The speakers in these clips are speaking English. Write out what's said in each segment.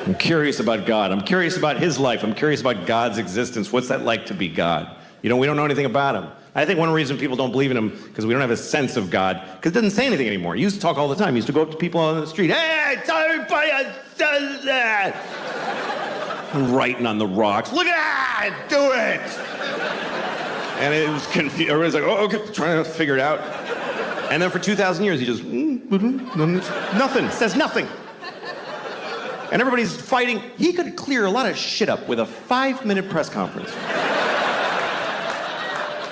I'm curious about God. I'm curious about his life. I'm curious about God's existence. What's that like to be God? You know, we don't know anything about him. I think one reason people don't believe in him because we don't have a sense of God, because it doesn't say anything anymore. He used to talk all the time. He used to go up to people on the street, hey, everybody does that. I'm writing on the rocks. Look at that, do it. And it was confused. Everybody's like, oh, okay, trying to figure it out. And then for 2,000 years, he just, nothing, says nothing. And everybody's fighting. He could clear a lot of shit up with a 5-minute press conference.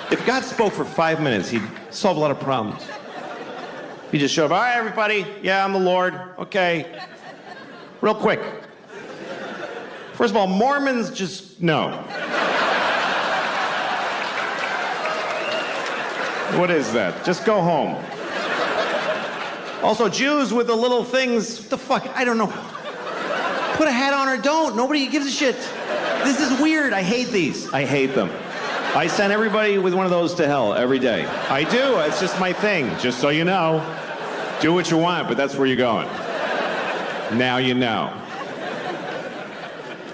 If God spoke for 5 minutes, he'd solve a lot of problems. He'd just show up, hi, everybody. Yeah, I'm the Lord. Okay. Real quick. First of all, Mormons just no. What is that? Just go home. Also, Jews with the little things, what the fuck? I don't know. Put a hat on or don't. Nobody gives a shit. This is weird. I hate these. I hate them. I send everybody with one of those to hell every day. I do. It's just my thing. Just so you know. Do what you want, but that's where you're going. Now you know.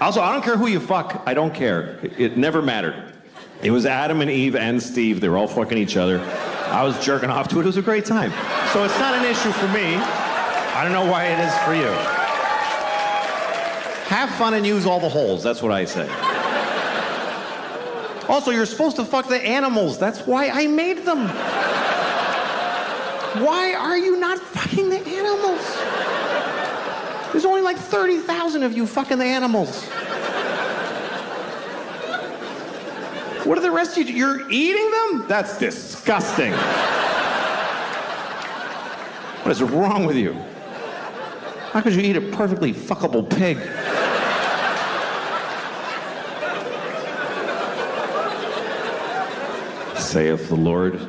Also, I don't care who you fuck. I don't care. It never mattered. It was Adam and Eve and Steve. They were all fucking each other. I was jerking off to it. It was a great time. So it's not an issue for me. I don't know why it is for you. Have fun and use all the holes. That's what I say. Also, you're supposed to fuck the animals. That's why I made them. Why are you not fucking the animals? There's only like 30,000 of you fucking the animals. What are the rest of you? You're eating them? That's disgusting. What is wrong with you? How could you eat a perfectly fuckable pig? Saith the Lord.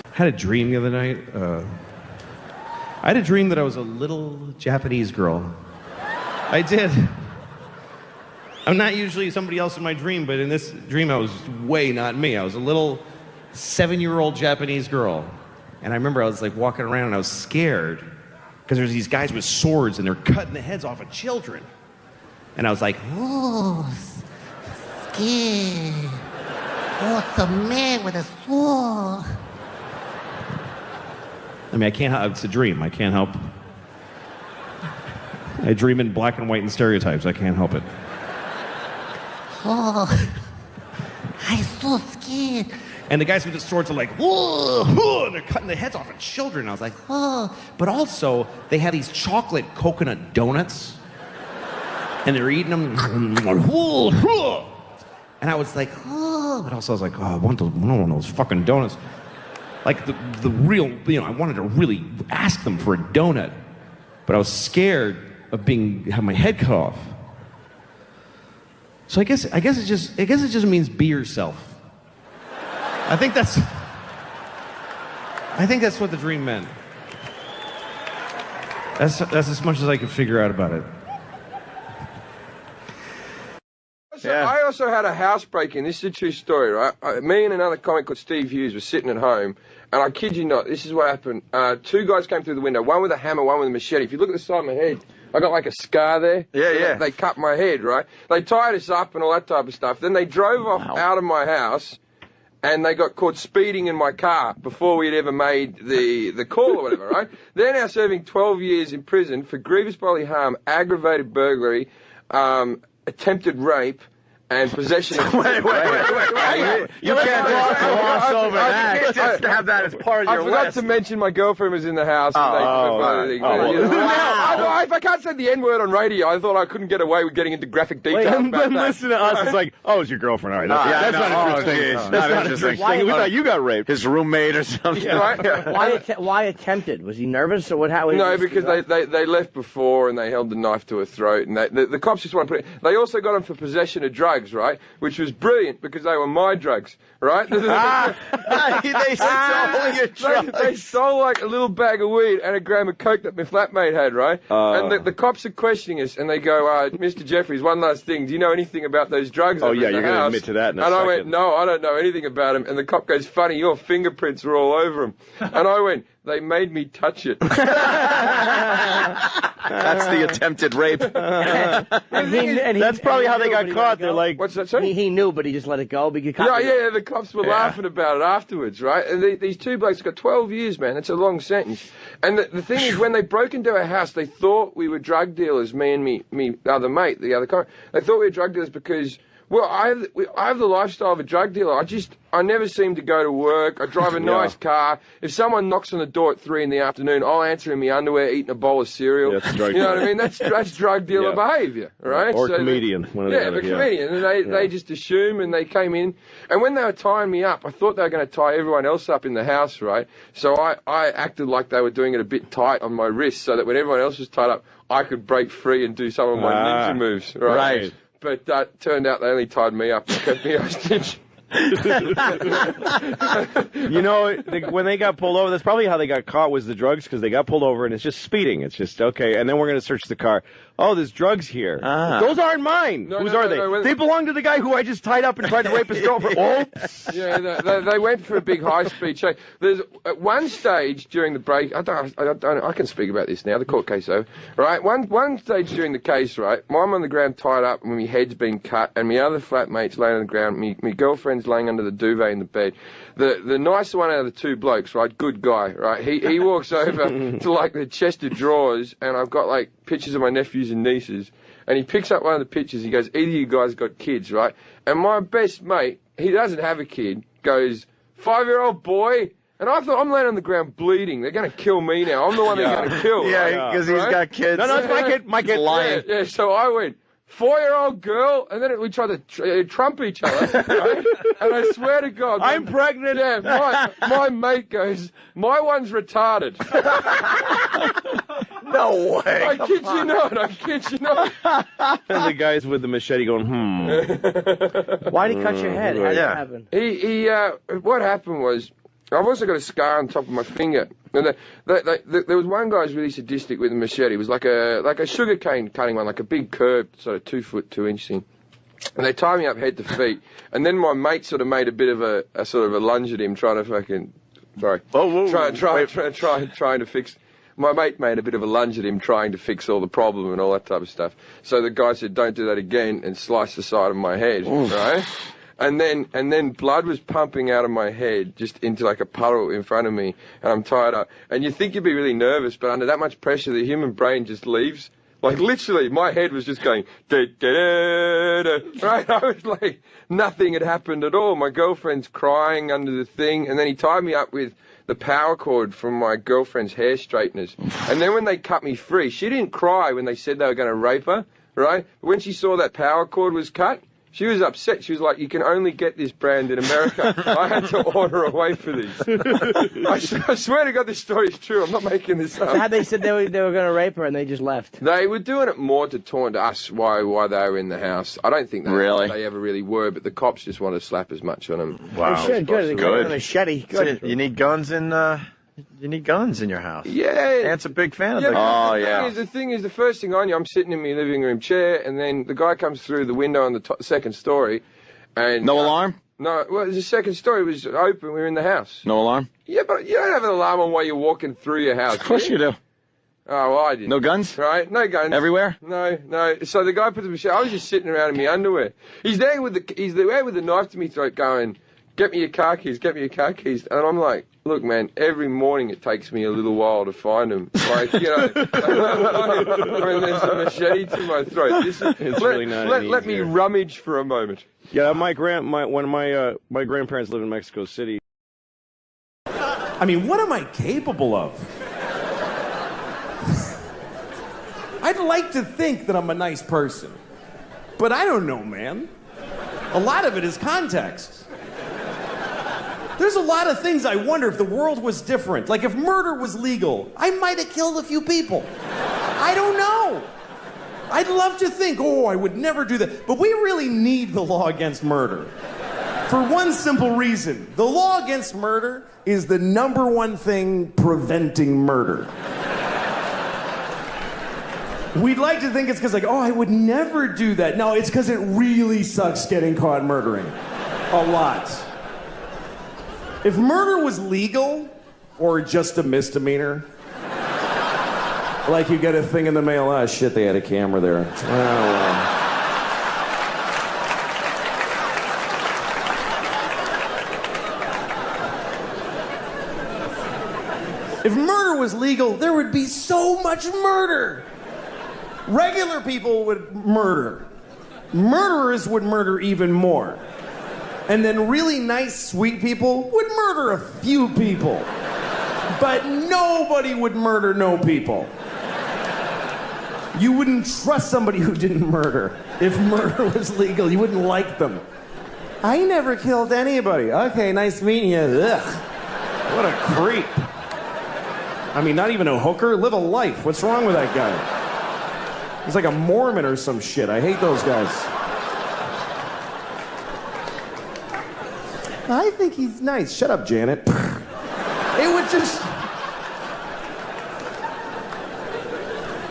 I had a dream the other night. I had a dream that I was a little Japanese girl. I did. I'm not usually somebody else in my dream, but in this dream I was way not me. I was a little 7-year-old Japanese girl. And I remember I was like walking around and I was scared because there's these guys with swords and they're cutting the heads off of children. And I was like, oh, scared. Oh, it's a man with a sword. I mean, I can't help, it's a dream. I can't help. I dream in black and white and stereotypes. I can't help it. Oh, I'm so scared. And the guys with the swords are like, whoa, whoa, and they're cutting the heads off of children. I was like, oh. But also, they have these chocolate coconut donuts. And they're eating them. And I was like, oh. But also I was like, oh, I want one of those fucking donuts. Like the real, you know, I wanted to really ask them for a donut. But I was scared of having my head cut off. So I guess it just means be yourself. I think that's what the dream meant. That's as much as I could figure out about it. Yeah. I also had a house break-in. This is a true story, right? Me and another comic called Steve Hughes were sitting at home, and I kid you not, this is what happened. 2 guys came through the window, one with a hammer, one with a machete. If you look at the side of my head, I got like a scar there. Yeah. They cut my head, right? They tied us up and all that type of stuff. Then they drove off out of my house, and they got caught speeding in my car before we had ever made the call or whatever, right? They're now serving 12 years in prison for grievous bodily harm, aggravated burglary, attempted rape, and possession of... Wait. You can't gloss over that. You can't just have that as part of your list. I forgot to mention my girlfriend was in the house. If I can't say the N-word on radio, I thought I couldn't get away with getting into graphic details about that. Listen to us, it's like, oh, it's your girlfriend. All right, that's not interesting. That's not interesting. We thought you got raped. His roommate or something. Why attempted? Was he nervous or what? No, because they left before and they held the knife to her throat, and the cops just want to put it... They also got him for possession of drugs. Right, which was brilliant because they were my drugs, right? They stole your drugs. They stole like a little bag of weed and a gram of coke that my flatmate had, right? And the cops are questioning us, and they go, Mr. Jeffries, one last thing, do you know anything about those drugs? Oh yeah, you're going to admit to that in a second. I went, no, I don't know anything about them. And the cop goes, funny, your fingerprints are all over them. And I went, they made me touch it. That's the attempted rape. That's probably how they got caught. They're like, what's that, sorry? He knew, but he just let it go. Because Yeah, the cops were laughing about it afterwards, right? And these two blokes got 12 years, man. That's a long sentence. And the thing is, when they broke into our house, they thought we were drug dealers, me and me other mate, the other comic. They thought we were drug dealers because, well, I have the lifestyle of a drug dealer. I never seem to go to work. I drive a nice car. If someone knocks on the door at 3 PM, I'll answer in my underwear, eating a bowl of cereal. That's drug you know what I mean? That's drug dealer behaviour, right? Or comedian. Comedian. And they just assume, and they came in. And when they were tying me up, I thought they were going to tie everyone else up in the house, right? So I acted like they were doing it a bit tight on my wrist so that when everyone else was tied up, I could break free and do some of my ninja moves, right? Right. But that turned out they only tied me up and kept me hostage. You know, when they got pulled over, that's probably how they got caught, was the drugs, because they got pulled over and it's just speeding. It's just, okay, and then we're going to search the car. Oh, there's drugs here. Those aren't mine. Whose are they? They belong to the guy who I just tied up and tried to rape his girlfriend. Oops. Yeah, they went for a big high-speed chase. There's at one stage during the break, I can speak about this now, the court case over, right? One stage during the case, right, I'm on the ground tied up and my head's been cut and my other flatmate's laying on the ground, my girlfriend's laying under the duvet in the bed. The nicer one out of the two blokes, right, good guy, right, he walks over to like the chest of drawers and I've got like pictures of my nephews and nieces, and he picks up one of the pictures. He goes, either you guys got kids, right? And my best mate, he doesn't have a kid, goes, 5-year-old boy. And I thought, I'm laying on the ground bleeding. They're going to kill me now. I'm the one they're going to kill. Yeah, because he's got kids. No, it's my kid. My kid. Lying. Yeah, so I went, 4-year-old girl, and then we tried to trump each other, right? And I swear to God, I'm pregnant. Yeah, my mate goes, my one's retarded. No way. I kid you not. And the guys with the machete going, Why did he cut your head? How did that happen? What happened was, I've also got a scar on top of my finger. And there was one guy who was really sadistic with a machete. It was like a sugar cane cutting one, like a big curved, sort of 2 foot 2 inch thing. And they tied me up head to feet. And then my mate sort of made a bit of a sort of a lunge at him, trying to fucking, sorry, trying to fix. My mate made a bit of a lunge at him, trying to fix all the problem and all that type of stuff. So the guy said, "Don't do that again," and sliced the side of my head, right? And then blood was pumping out of my head just into like a puddle in front of me, and I'm tied up. And you think you'd be really nervous, but under that much pressure, the human brain just leaves. Like literally, my head was just going, da, da, da, da, right? I was like, nothing had happened at all. My girlfriend's crying under the thing, and then he tied me up with the power cord from my girlfriend's hair straighteners. And then when they cut me free, she didn't cry when they said they were going to rape her, right? But when she saw that power cord was cut, she was upset. She was like, "You can only get this brand in America." I had to order away for these. I swear to God, this story is true. I'm not making this up. So how they said they were going to rape her and they just left? They were doing it more to taunt us why they were in the house. I don't think they ever really were, but the cops just wanted to slap as much on them. Wow. They should. Good. Good. A machete. Good. So you need guns in your house. Yeah. Ant's a big fan of The thing is, the first thing I knew, I'm sitting in my living room chair, and then the guy comes through the window on the second story. And no alarm? No, well, the second story was open. We were in the house. No alarm? Yeah, but you don't have an alarm on while you're walking through your house. Of course you do. Oh, well, I didn't. No guns? Right? No guns. Everywhere? No. So the guy put the machine. I was just sitting around in my underwear. He's there with the knife to my throat going, "Get me your car keys, get me your car keys." And I'm like, "Look, man, every morning it takes me a little while to find them. Like, you know, when there's a machete to my throat. Let me rummage for a moment." Yeah, my grandparents lived in Mexico City. I mean, what am I capable of? I'd like to think that I'm a nice person, but I don't know, man. A lot of it is context. There's a lot of things I wonder if the world was different. Like if murder was legal, I might have killed a few people. I don't know. I'd love to think, I would never do that. But we really need the law against murder. For one simple reason. The law against murder is the #1 thing preventing murder. We'd like to think it's because I would never do that. No, it's because it really sucks getting caught murdering. A lot. If murder was legal, or just a misdemeanor. Like you get a thing in the mail, oh shit, they had a camera there. Oh, well. If murder was legal, there would be so much murder. Regular people would murder. Murderers would murder even more. And then really nice, sweet people would murder a few people. But nobody would murder no people. You wouldn't trust somebody who didn't murder. If murder was legal, you wouldn't like them. I never killed anybody. Okay, nice meeting you. Ugh. What a creep. I mean, not even a hooker. Live a life. What's wrong with that guy? He's like a Mormon or some shit. I hate those guys. I think he's nice. Shut up, Janet. It would just...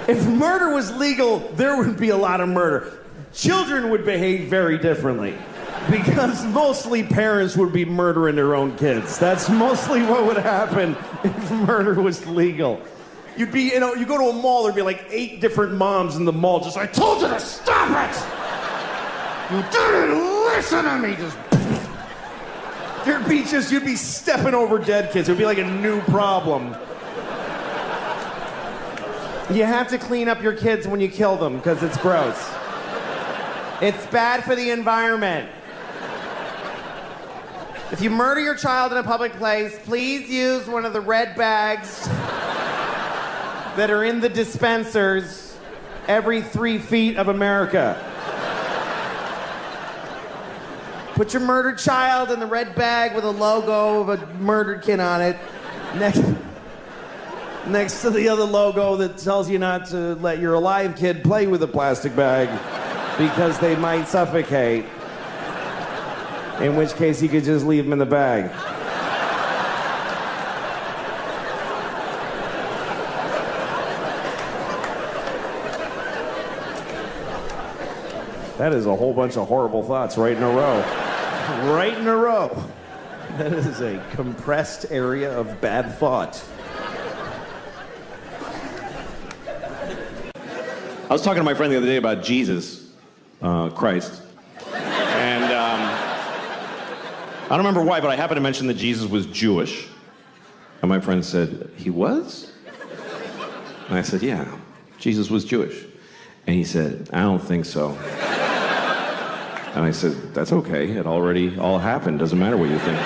If murder was legal, there would be a lot of murder. Children would behave very differently. Because mostly parents would be murdering their own kids. That's mostly what would happen if murder was legal. You'd be, you go to a mall, there'd be like 8 different moms in the mall just, I told you to stop it! You didn't listen to me! You'd be stepping over dead kids. It would be like a new problem. You have to clean up your kids when you kill them, because it's gross. It's bad for the environment. If you murder your child in a public place, please use one of the red bags that are in the dispensers every 3 feet of America. Put your murdered child in the red bag with a logo of a murdered kid on it. Next to the other logo that tells you not to let your alive kid play with a plastic bag because they might suffocate. In which case, you could just leave them in the bag. That is a whole bunch of horrible thoughts right in a row. Right in a row. That is a compressed area of bad thought. I was talking to my friend the other day about Jesus, Christ. And I don't remember why, but I happened to mention that Jesus was Jewish. And my friend said, he was? And I said, yeah, Jesus was Jewish. And he said, I don't think so. And I said, that's okay. It already all happened. Doesn't matter what you think.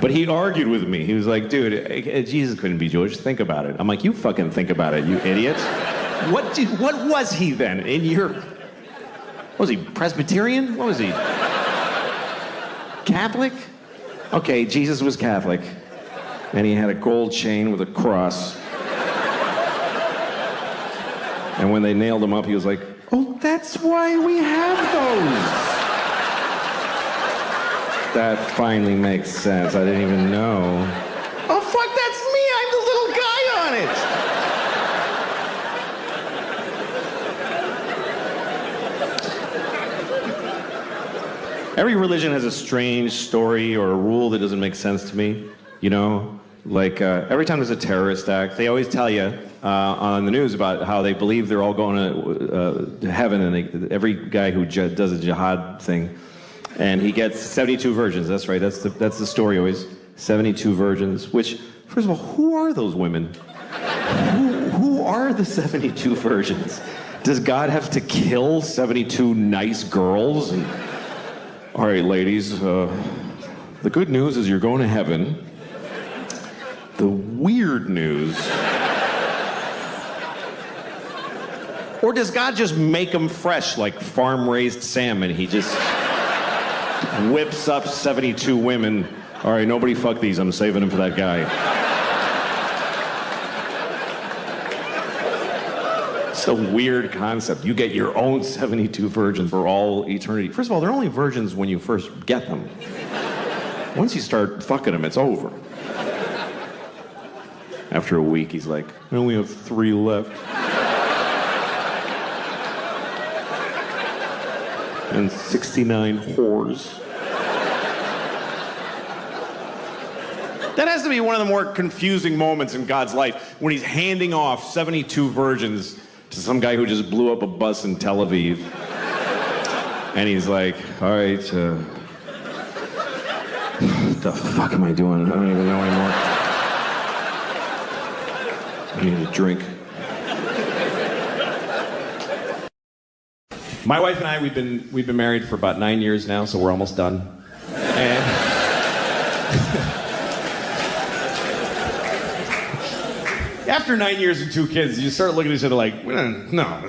But he argued with me. He was like, dude, Jesus couldn't be Jewish. Think about it. I'm like, you fucking think about it, you idiot. What was he then? Was he Presbyterian? What was he? Catholic? Okay, Jesus was Catholic. And he had a gold chain with a cross. And when they nailed him up, he was like, oh, that's why we have those. That finally makes sense. I didn't even know. Oh, fuck, that's me. I'm the little guy on it. Every religion has a strange story or a rule that doesn't make sense to me, you know? Like, every time there's a terrorist act, they always tell you on the news about how they believe they're all going to heaven, and every guy who does a jihad thing, and he gets 72 virgins. That's right. That's the story always. 72 virgins. Which, first of all, who are those women? Who are the 72 virgins? Does God have to kill 72 nice girls? And, all right, ladies. The good news is you're going to heaven. The weird news. Or does God just make them fresh like farm-raised salmon? He just whips up 72 women. All right, nobody fuck these. I'm saving them for that guy. It's a weird concept. You get your own 72 virgins for all eternity. First of all, they're only virgins when you first get them. Once you start fucking them, it's over. After a week, he's like, I only have 3 left. And 69 whores. That has to be one of the more confusing moments in God's life when he's handing off 72 virgins to some guy who just blew up a bus in Tel Aviv. And he's like, all right, what the fuck am I doing? I don't even know anymore. I need a drink. My wife and I, we've been married for about 9 years now, so we're almost done. And after 9 years and 2 kids, you start looking at each other like, no, no, I'm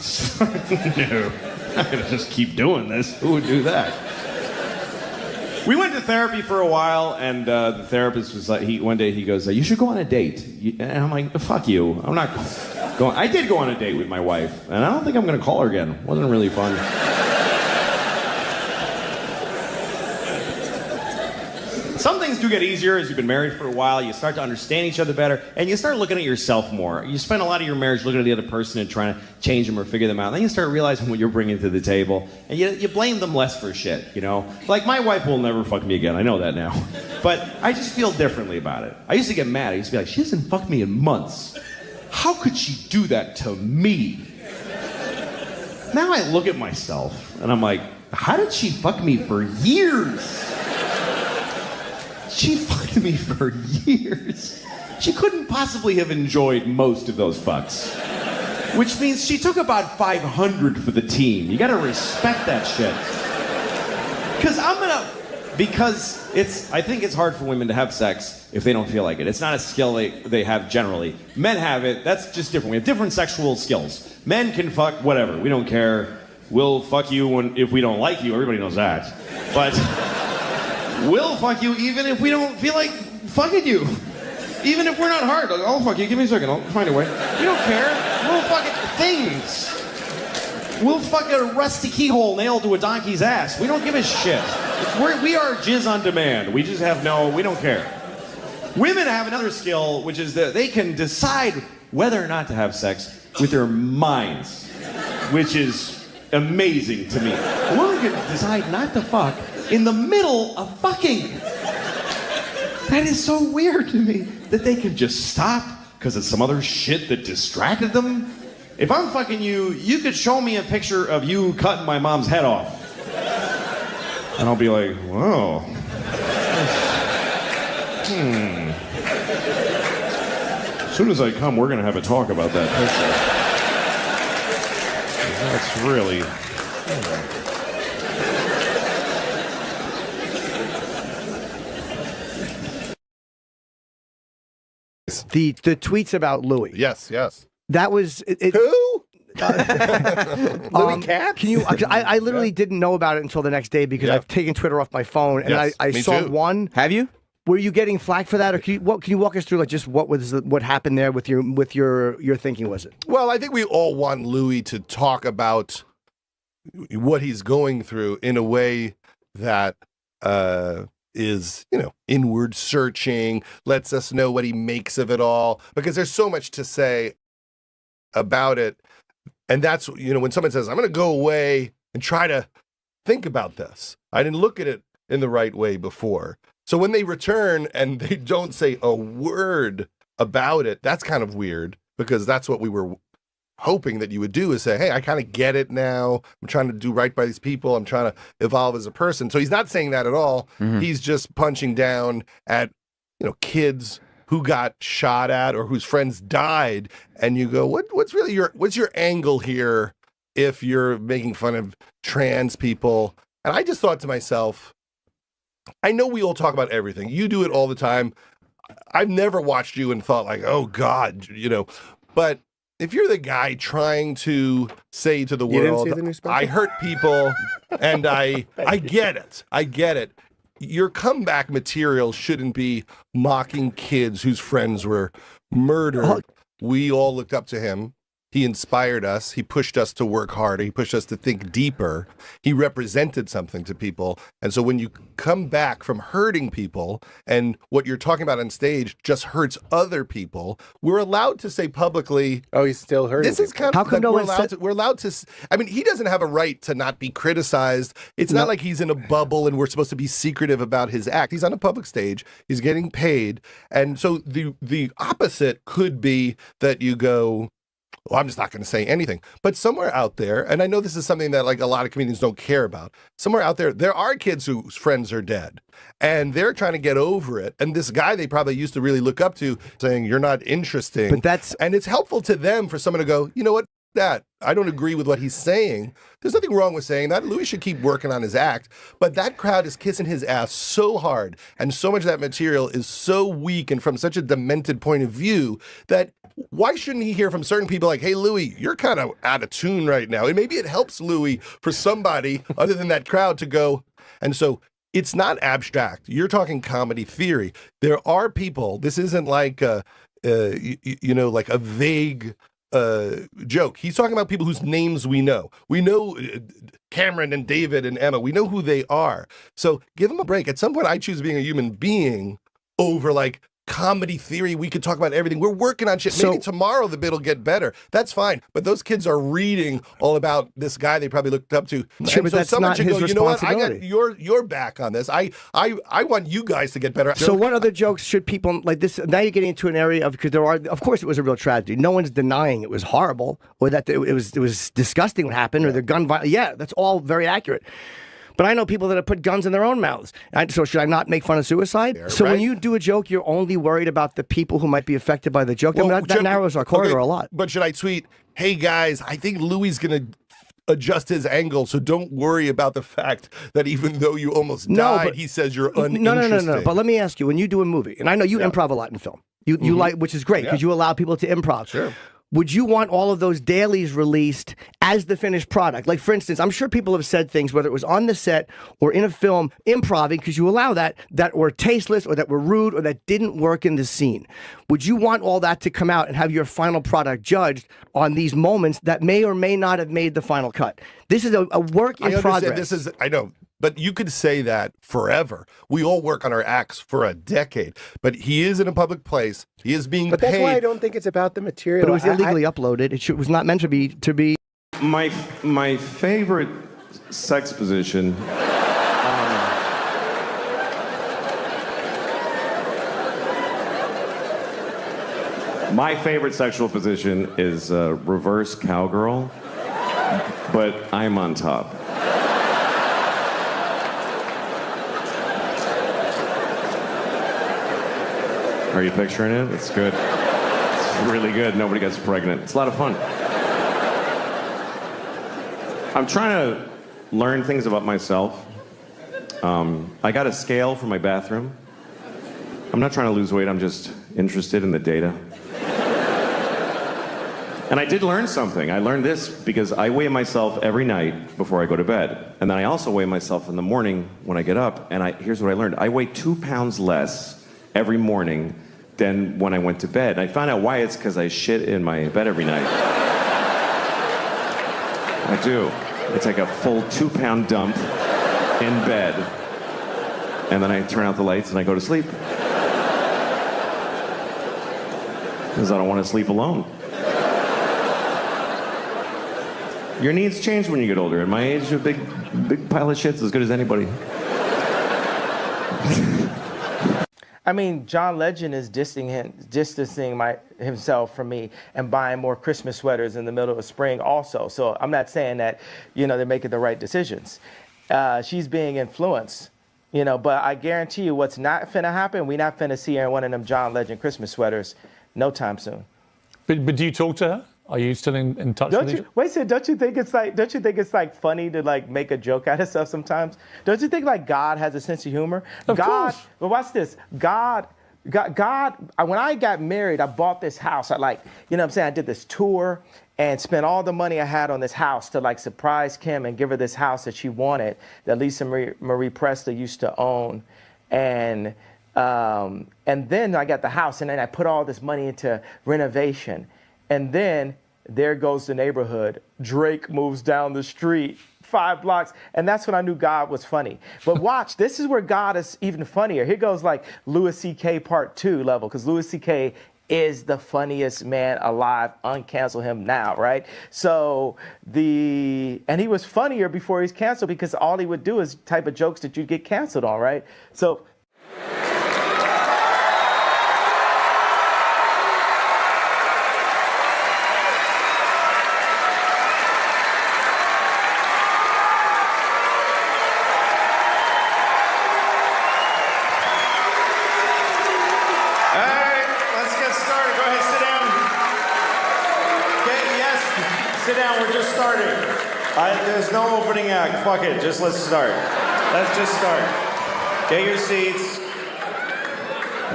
not gonna just keep doing this. Who would do that? We went to therapy for a while, and the therapist was like, one day he goes, you should go on a date. And I'm like, fuck you. I'm not going. I did go on a date with my wife, and I don't think I'm going to call her again. It wasn't really fun. Some things do get easier as you've been married for a while. You start to understand each other better, and you start looking at yourself more. You spend a lot of your marriage looking at the other person and trying to change them or figure them out. And then you start realizing what you're bringing to the table, and you blame them less for shit, you know? Like, my wife will never fuck me again. I know that now. But I just feel differently about it. I used to get mad. I used to be like, she hasn't fucked me in months. How could she do that to me? Now I look at myself, and I'm like, how did she fuck me for years? She fucked me for years. She couldn't possibly have enjoyed most of those fucks. Which means she took about 500 for the team. You gotta respect that shit. I think it's hard for women to have sex if they don't feel like it. It's not a skill they have generally. Men have it, that's just different. We have different sexual skills. Men can fuck whatever, we don't care. We'll fuck you if we don't like you, everybody knows that. But we'll fuck you even if we don't feel like fucking you. Even if we're not hard. Like, I'll fuck you, give me a second, I'll find a way. We don't care. We'll fuck things. We'll fuck a rusty keyhole nailed to a donkey's ass. We don't give a shit. We are jizz on demand. We just we don't care. Women have another skill, which is that they can decide whether or not to have sex with their minds, which is amazing to me. A woman can decide not to fuck in the middle of fucking. That is so weird to me that they can just stop because of some other shit that distracted them. If I'm fucking you, you could show me a picture of you cutting my mom's head off. And I'll be like, whoa. As soon as I come, we're going to have a talk about that picture. That's really... The tweets about Louis. Yes. That was... Who? Louis Katz? Can you? I literally didn't know about it until the next day because I've taken Twitter off my phone, and I saw too. one. Have you? Were you getting flack for that, or can you walk us through like just what happened there with your thinking? Was it? Well, I think we all want Louis to talk about what he's going through in a way that is, inward searching, lets us know what he makes of it all, because there's so much to say about it. And that's, when someone says, I'm going to go away and try to think about this. I didn't look at it in the right way before. So when they return and they don't say a word about it, that's kind of weird, because that's what we were hoping that you would do, is say, hey, I kind of get it now. I'm trying to do right by these people. I'm trying to evolve as a person. So he's not saying that at all. Mm-hmm. He's just punching down at, kids who got shot at or whose friends died. And you go, what's your angle here if you're making fun of trans people? And I just thought to myself, I know we all talk about everything. You do it all the time. I've never watched you and thought like, oh God, but if you're the guy trying to say to the world, I hurt people and I get it. I get it. Your comeback material shouldn't be mocking kids whose friends were murdered. We all looked up to him. He inspired us. He pushed us to work harder. He pushed us to think deeper. He represented something to people. And so when you come back from hurting people and what you're talking about on stage just hurts other people, we're allowed to say publicly, oh, he's still hurting. This is kind of, how come no we're allowed to, I mean, he doesn't have a right to not be criticized. It's not like he's in a bubble and we're supposed to be secretive about his act. He's on a public stage. He's getting paid. And so the opposite could be that you go, well, I'm just not going to say anything. But somewhere out there, and I know this is something that like a lot of comedians don't care about, somewhere out there are kids whose friends are dead and they're trying to get over it. And this guy they probably used to really look up to saying, you're not interesting. But and it's helpful to them for someone to go, you know what? That I don't agree with what he's saying. There's nothing wrong with saying that. Louis should keep working on his act, but that crowd is kissing his ass so hard, and so much of that material is so weak and from such a demented point of view that why shouldn't he hear from certain people like, hey, Louis, you're kind of out of tune right now. And maybe it helps Louis for somebody other than that crowd to go. And so it's not abstract. You're talking comedy theory. There are people, this isn't like, like a vague joke. He's talking about people whose names we know. We know Cameron and David and Emma. We know who they are. So give them a break. At some point, I choose being a human being over like comedy theory. We could talk about everything. We're working on shit. Maybe tomorrow the bit will get better. That's fine. But those kids are reading all about this guy they probably looked up to. Sure, but so that's someone not should his go, you know what? I responsibility. got your back on this. I want you guys to get better. So what other jokes should people like this? Now you're getting into an area of, because there are, of course, it was a real tragedy. No one's denying it was horrible or that it was disgusting what happened or the gun violence. Yeah, that's all very accurate. But I know people that have put guns in their own mouths. So should I not make fun of suicide? So when you do a joke, you're only worried about the people who might be affected by the joke. Well, I mean, that narrows our corridor a lot. But should I tweet, hey guys, I think Louis going to adjust his angle, so don't worry about the fact that even though you almost died, he says you're uninteresting. No. But let me ask you, when you do a movie, and I know you improv a lot in film, you like, which is great because you allow people to improv. Sure. Would you want all of those dailies released as the finished product? Like, for instance, I'm sure people have said things, whether it was on the set or in a film, improving, because you allow that were tasteless or that were rude or that didn't work in the scene. Would you want all that to come out and have your final product judged on these moments that may or may not have made the final cut? This is a work in progress. I know. But you could say that forever. We all work on our acts for a decade. But he is in a public place. He is being paid. But that's why I don't think it's about the material. But it was illegally uploaded. It was not meant to be. My favorite sex position. My favorite sexual position is reverse cowgirl, but I'm on top. Are you picturing it? It's good. It's really good. Nobody gets pregnant. It's a lot of fun. I'm trying to learn things about myself. I got a scale for my bathroom. I'm not trying to lose weight. I'm just interested in the data. And I did learn something. I learned this because I weigh myself every night before I go to bed. And then I also weigh myself in the morning when I get up. And here's what I learned. I weigh 2 pounds less every morning than when I went to bed. And I found out why. It's because I shit in my bed every night. I do. It's like a full 2-pound dump in bed. And then I turn out the lights and I go to sleep. Because I don't want to sleep alone. Your needs change when you get older. At my age, a big pile of shit's as good as anybody. I mean, John Legend is distancing himself from me and buying more Christmas sweaters in the middle of spring also. So I'm not saying that, they're making the right decisions. She's being influenced, but I guarantee you what's not finna happen, we not finna see her in one of them John Legend Christmas sweaters no time soon. But do you talk to her? Are you still in touch with her? Wait a second, don't you think it's like funny to like make a joke out of stuff sometimes? Don't you think like God has a sense of humor? Of course. But watch this. God, when I got married, I bought this house. I did this tour and spent all the money I had on this house to like surprise Kim and give her this house that she wanted, that Lisa Marie Presley used to own. And then I got the house and then I put all this money into renovation. And then there goes the neighborhood. Drake moves down the street 5 blocks. And that's when I knew God was funny. But watch, this is where God is even funnier. Here goes like Louis C.K. part 2 level, because Louis C.K. is the funniest man alive. Uncancel him now, right? So and he was funnier before he's canceled because all he would do is type of jokes that you'd get canceled on, right? So Sit down, we're just starting. There's no opening act. Fuck it, let's start. Let's just start. Get your seats.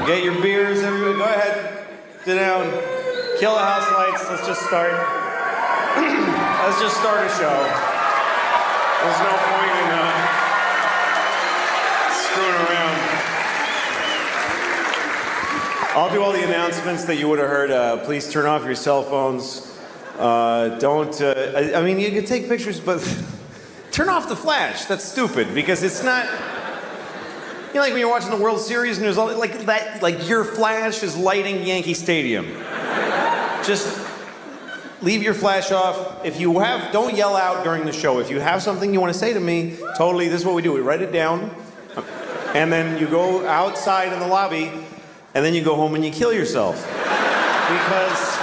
Get your beers, everybody. Go ahead. Sit down. Kill the house lights. Let's just start. Let's just start a show. There's no point in screwing around. I'll do all the announcements that you would have heard. Please turn off your cell phones. I mean, you can take pictures, but turn off the flash. That's stupid, because it's not, you know, like when you're watching the World Series and there's all, like your flash is lighting Yankee Stadium. Just leave your flash off. If you have, don't yell out during the show. If you have something you want to say to me, totally, this is what we do. We write it down, and then you go outside in the lobby, and then you go home and you kill yourself. Because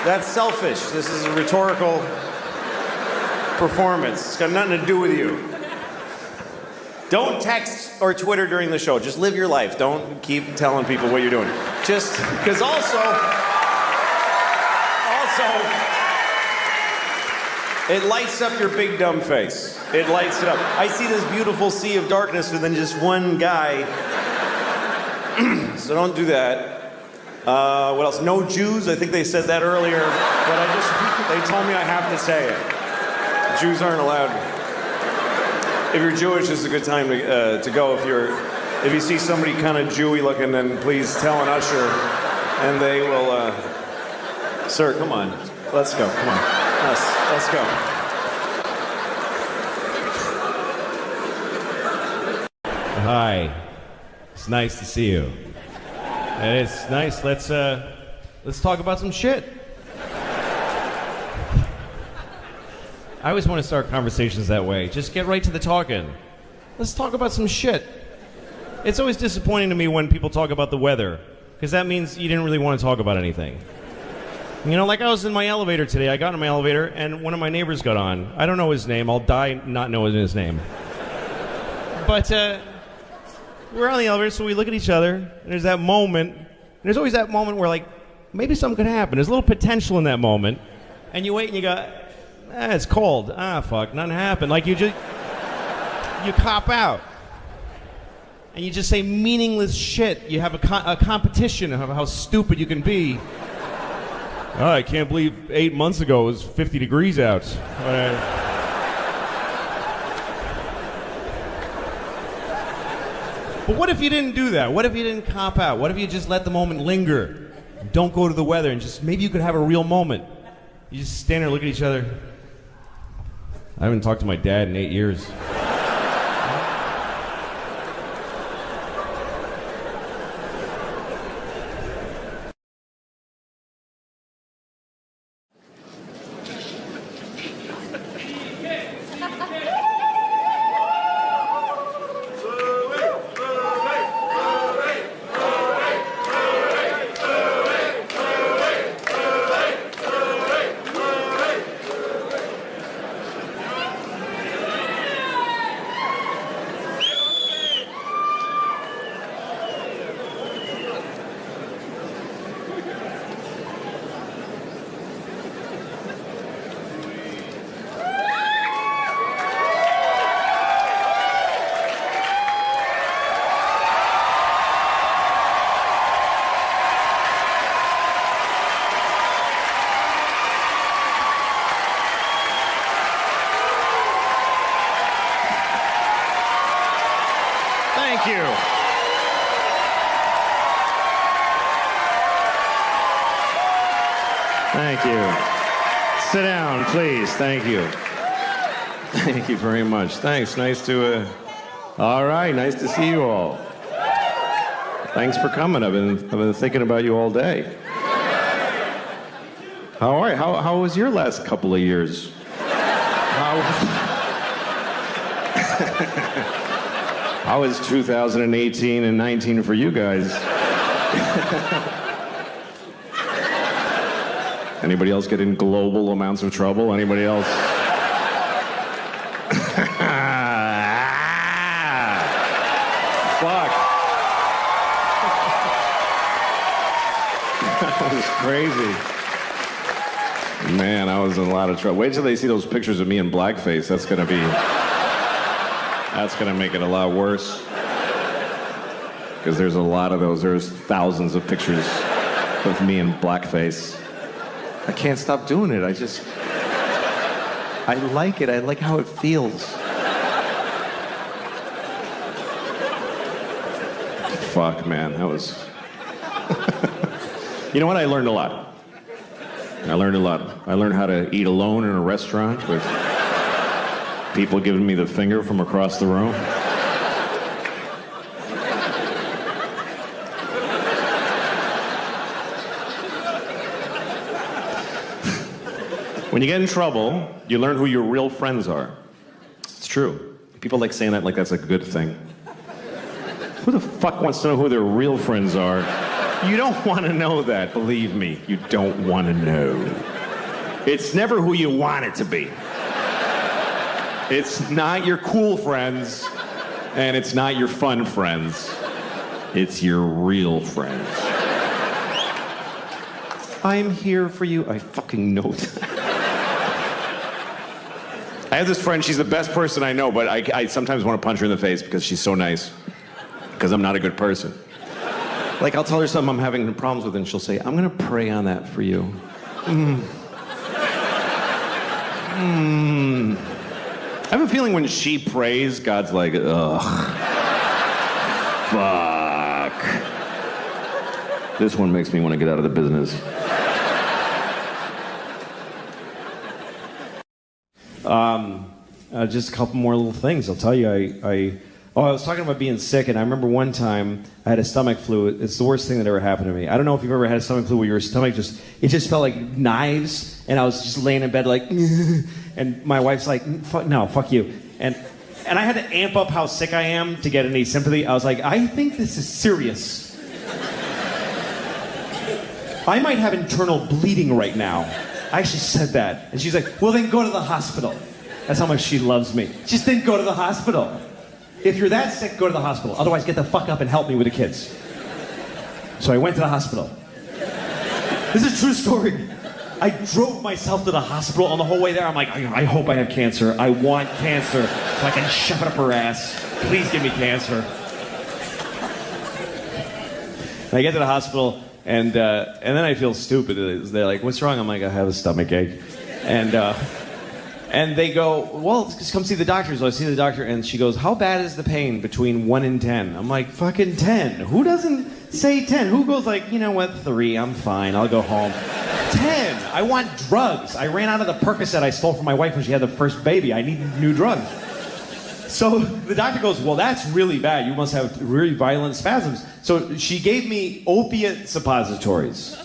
that's selfish. This is a rhetorical performance. It's got nothing to do with you. Don't text or Twitter during the show. Just live your life. Don't keep telling people what you're doing. Just because also, it lights up your big dumb face. It lights it up. I see this beautiful sea of darkness and then just one guy. So don't do that. What else? No Jews. I think they said that earlier, but they told me I have to say it. Jews aren't allowed. If you're Jewish, this is a good time to go. If you see somebody kind of Jewy looking, then please tell an usher, and they will. Sir, come on, let's go. Come on, let's go. Hi, it's nice to see you. And it's nice. Let's talk about some shit. I always want to start conversations that way. Just get right to the talking. Let's talk about some shit. It's always disappointing to me when people talk about the weather, because that means you didn't really want to talk about anything. You know, like I was in my elevator today. I got in my elevator, and one of my neighbors got on. I don't know his name. I'll die not knowing his name. But we're on the elevator, so we look at each other, and there's that moment. And there's always that moment where, like, maybe something could happen. There's a little potential in that moment, and you wait and you go, it's cold. Fuck, nothing happened. Like, you cop out. And you just say meaningless shit. You have a competition of how stupid you can be. Oh, I can't believe 8 months ago it was 50 degrees out. But what if you didn't do that? What if you didn't cop out? What if you just let the moment linger? Don't go to the weather, and just maybe you could have a real moment. You just stand there and look at each other. I haven't talked to my dad in 8 years. Thank you. Sit down, please. Thank you. Thank you very much. Thanks. Nice to. All right. Nice to see you all. Thanks for coming. I've been thinking about you all day. How are you? How was your last couple of years? How was 2018 and 19 for you guys? Anybody else get in global amounts of trouble? Anybody else? Fuck. That was crazy. Man, I was in a lot of trouble. Wait till they see those pictures of me in blackface. That's gonna make it a lot worse. Because there's a lot of those. There's thousands of pictures of me in blackface. I can't stop doing it. I like it. I like how it feels. Fuck, man, that was... You know what? I learned a lot. I learned how to eat alone in a restaurant with people giving me the finger from across the room. When you get in trouble, you learn who your real friends are. It's true. People like saying that like that's a good thing. Who the fuck wants to know who their real friends are? You don't want to know that, believe me. You don't want to know. It's never who you want it to be. It's not your cool friends, and it's not your fun friends. It's your real friends. I'm here for you. I fucking know that. I have this friend, she's the best person I know, but I sometimes want to punch her in the face because she's so nice. Because I'm not a good person. Like, I'll tell her something I'm having problems with, and she'll say, I'm gonna pray on that for you. I have a feeling when she prays, God's like, ugh. Fuck. This one makes me want to get out of the business. Just a couple more little things. I'll tell you, I was talking about being sick, and I remember one time I had a stomach flu. It's the worst thing that ever happened to me. I don't know if you've ever had a stomach flu where your stomach just felt like knives, and I was just laying in bed like, and my wife's like, fuck you. And I had to amp up how sick I am to get any sympathy. I was like, I think this is serious. I might have internal bleeding right now. I actually said that. And she's like, well, then go to the hospital. That's how much she loves me. Just then go to the hospital. If you're that sick, go to the hospital. Otherwise, get the fuck up and help me with the kids. So I went to the hospital. This is a true story. I drove myself to the hospital on the whole way there. I'm like, I hope I have cancer. I want cancer so I can shove it up her ass. Please give me cancer. And I get to the hospital, and then I feel stupid. They're like, what's wrong? I'm like, I have a stomach ache. And they go, well, just come see the doctor. So I see the doctor, and she goes, how bad is the pain between 1 and 10? I'm like, fucking 10. Who doesn't say 10? Who goes like, you know what, 3, I'm fine, I'll go home. 10, I want drugs. I ran out of the Percocet I stole from my wife when she had the first baby. I need new drugs. So the doctor goes, well, that's really bad. You must have really violent spasms. So she gave me opiate suppositories,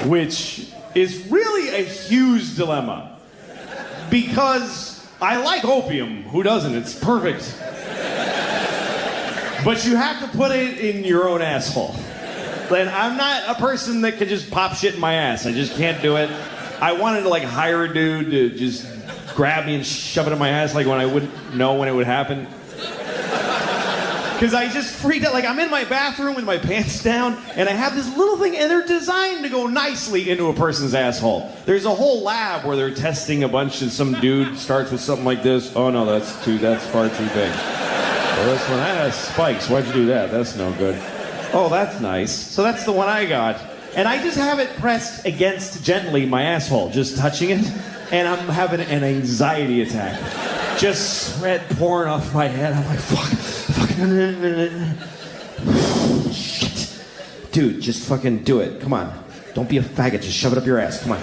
which is really a huge dilemma. Because I like opium. Who doesn't? It's perfect. But you have to put it in your own asshole. And I'm not a person that can just pop shit in my ass. I just can't do it. I wanted to like hire a dude to just grab me and shove it in my ass like when I wouldn't know when it would happen. Because I just freaked out. Like, I'm in my bathroom with my pants down, and I have this little thing, and they're designed to go nicely into a person's asshole. There's a whole lab where they're testing a bunch, and some dude starts with something like this. Oh, no, that's far too big. Well, this one, that has spikes. Why'd you do that? That's no good. Oh, that's nice. So that's the one I got. And I just have it pressed against gently my asshole, just touching it, and I'm having an anxiety attack. Just sweat pouring off my head. I'm like, fuck. Shit. Dude, just fucking do it. Come on. Don't be a faggot. Just shove it up your ass. Come on.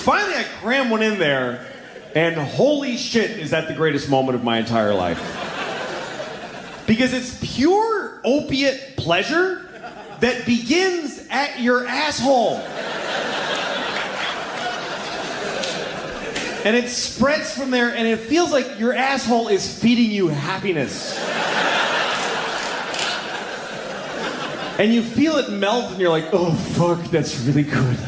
Finally, I cram one in there, and holy shit, is that the greatest moment of my entire life. Because it's pure opiate pleasure that begins at your asshole. And it spreads from there, and it feels like your asshole is feeding you happiness. And you feel it melt, and you're like, oh, fuck, that's really good.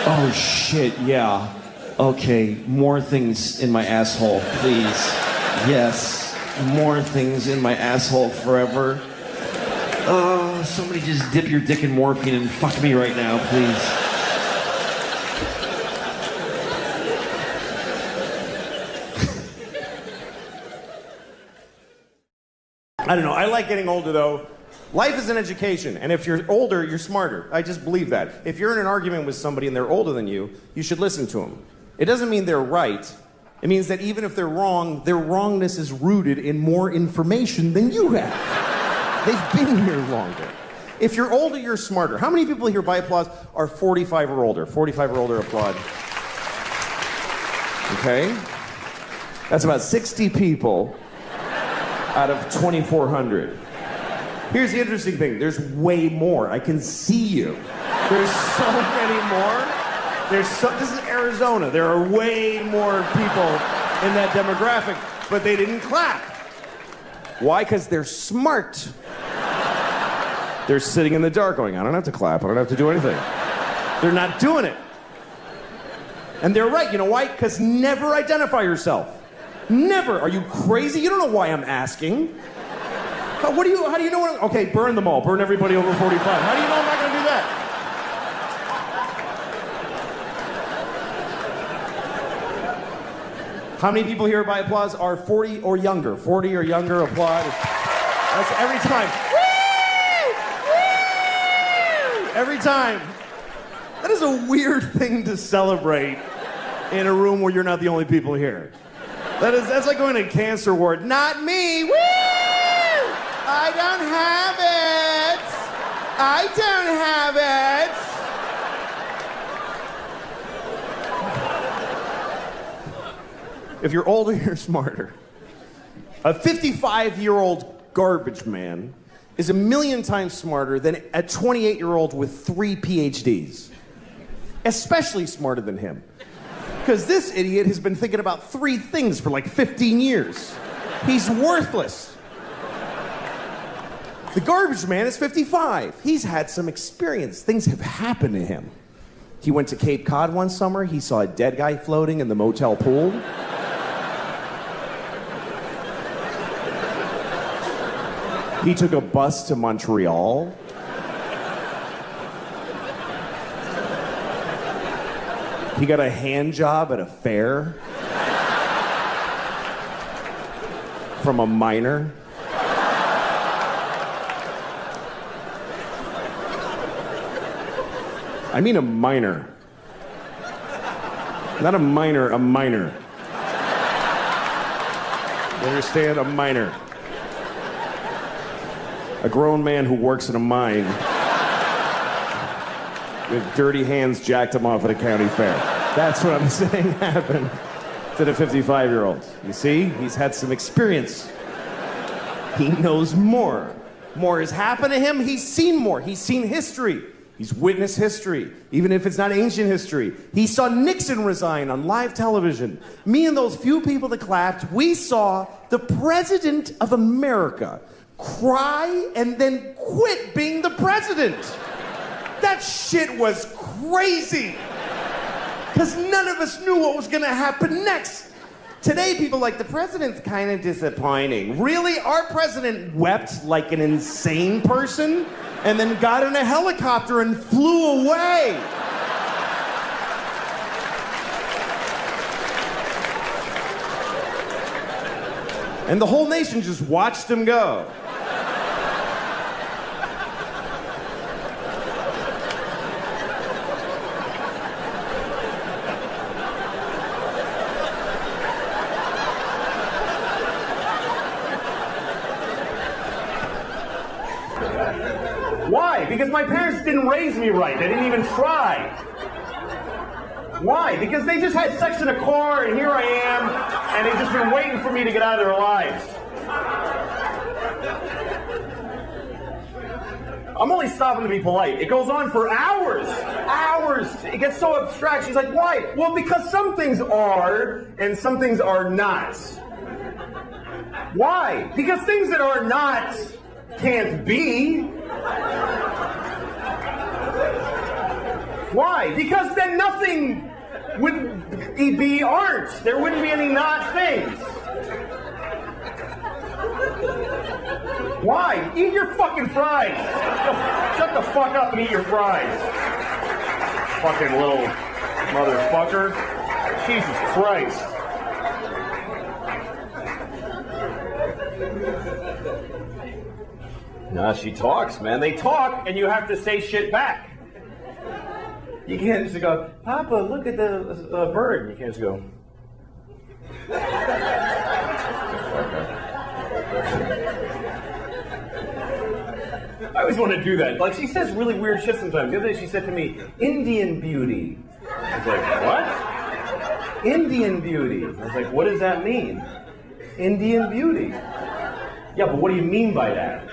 Oh, shit, yeah. Okay, more things in my asshole, please. Yes, more things in my asshole forever. Oh, somebody just dip your dick in morphine and fuck me right now, please. I don't know. I like getting older, though. Life is an education, and if you're older, you're smarter. I just believe that. If you're in an argument with somebody and they're older than you should listen to them. It doesn't mean they're right. It means that even if they're wrong, their wrongness is rooted in more information than you have. They've been here longer. If you're older, you're smarter. How many people here by applause are 45 or older? 45 or older, applaud. Okay? That's about 60 people out of 2,400. Here's the interesting thing. There's way more. I can see you. There's so many more. This is Arizona. There are way more people in that demographic, but they didn't clap. Why? Because they're smart. They're sitting in the dark going, I don't have to clap. I don't have to do anything. They're not doing it. And they're right. You know why? Because never identify yourself. Never. Are you crazy? You don't know why I'm asking. How do you know what okay, burn them all. Burn everybody over 45. How do you know I'm not going to do that? How many people here by applause are 40 or younger? 40 or younger, applaud. That's every time. Woo! Woo! Every time. That is a weird thing to celebrate in a room where you're not the only people here. That's like going to a cancer ward. Not me. Woo! I don't have it. I don't have it. If you're older, you're smarter. A 55-year-old garbage man is 1,000,000 times smarter than a 28-year-old with 3 PhDs. Especially smarter than him. Because this idiot has been thinking about 3 things for like 15 years. He's worthless. The garbage man is 55. He's had some experience. Things have happened to him. He went to Cape Cod one summer. He saw a dead guy floating in the motel pool. He took a bus to Montreal. He got a hand job at a fair from a miner. I mean a minor. Not a minor, a minor. You understand? A minor. A grown man who works in a mine with dirty hands jacked him off at a county fair. That's what I'm saying happened to the 55-year-old. You see? He's had some experience. He knows more. More has happened to him. He's seen more. He's seen history. He's witnessed history, even if it's not ancient history. He saw Nixon resign on live television. Me and those few people that clapped, we saw the President of America cry and then quit being the president. That shit was crazy. Because none of us knew what was going to happen next. Today, people are like, the president's kind of disappointing. Really? Our president wept like an insane person and then got in a helicopter and flew away. And the whole nation just watched him go. Why? Because my parents didn't raise me right. They didn't even try. Why? Because they just had sex in a car, and here I am, and they've just been waiting for me to get out of their lives. I'm only stopping to be polite. It goes on for hours. Hours. It gets so abstract. She's like, why? Well, because some things are, and some things are not. Why? Because things that are not can't be. Why? Because then nothing would be aren't. There wouldn't be any not things. Why? Eat your fucking fries. Shut the fuck up and eat your fries. Fucking little motherfucker. Jesus Christ. No, she talks, man. They talk, and you have to say shit back. You can't just go, Papa, look at the bird. You can't just go. I always want to do that. Like, she says really weird shit sometimes. The other day she said to me, Indian beauty. I was like, what? Indian beauty. I was like, what does that mean? Indian beauty. Yeah, but what do you mean by that?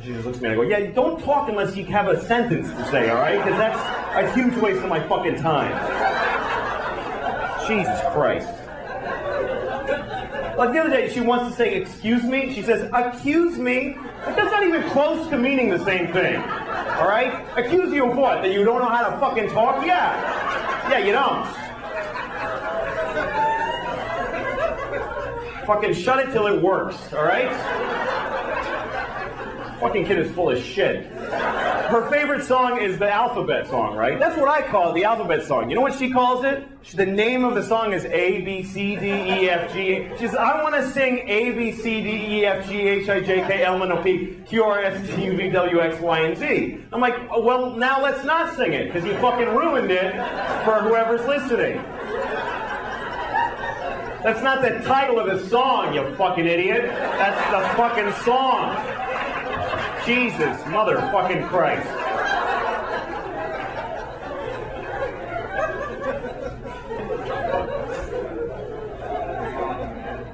She just looks at me and I go, yeah, don't talk unless you have a sentence to say, all right? Because that's a huge waste of my fucking time. Jesus Christ. Like the other day, she wants to say, excuse me. She says, accuse me. But that's not even close to meaning the same thing. All right? Accuse you of what? That you don't know how to fucking talk? Yeah. Yeah, you don't. Fucking shut it till it works, all right? Fucking kid is full of shit. Her favorite song is the alphabet song, right? That's what I call it, the alphabet song. You know what she calls it? The name of the song is A, B, C, D, E, F, G. She says, I want to sing A, B, C, D, E, F, G, H, I, J, K, L, M, N, O, P, Q, R, S, T, U, V, W, X, Y, and Z. I'm like, well, now let's not sing it, because you fucking ruined it for whoever's listening. That's not the title of the song, you fucking idiot. That's the fucking song. Jesus, motherfucking Christ.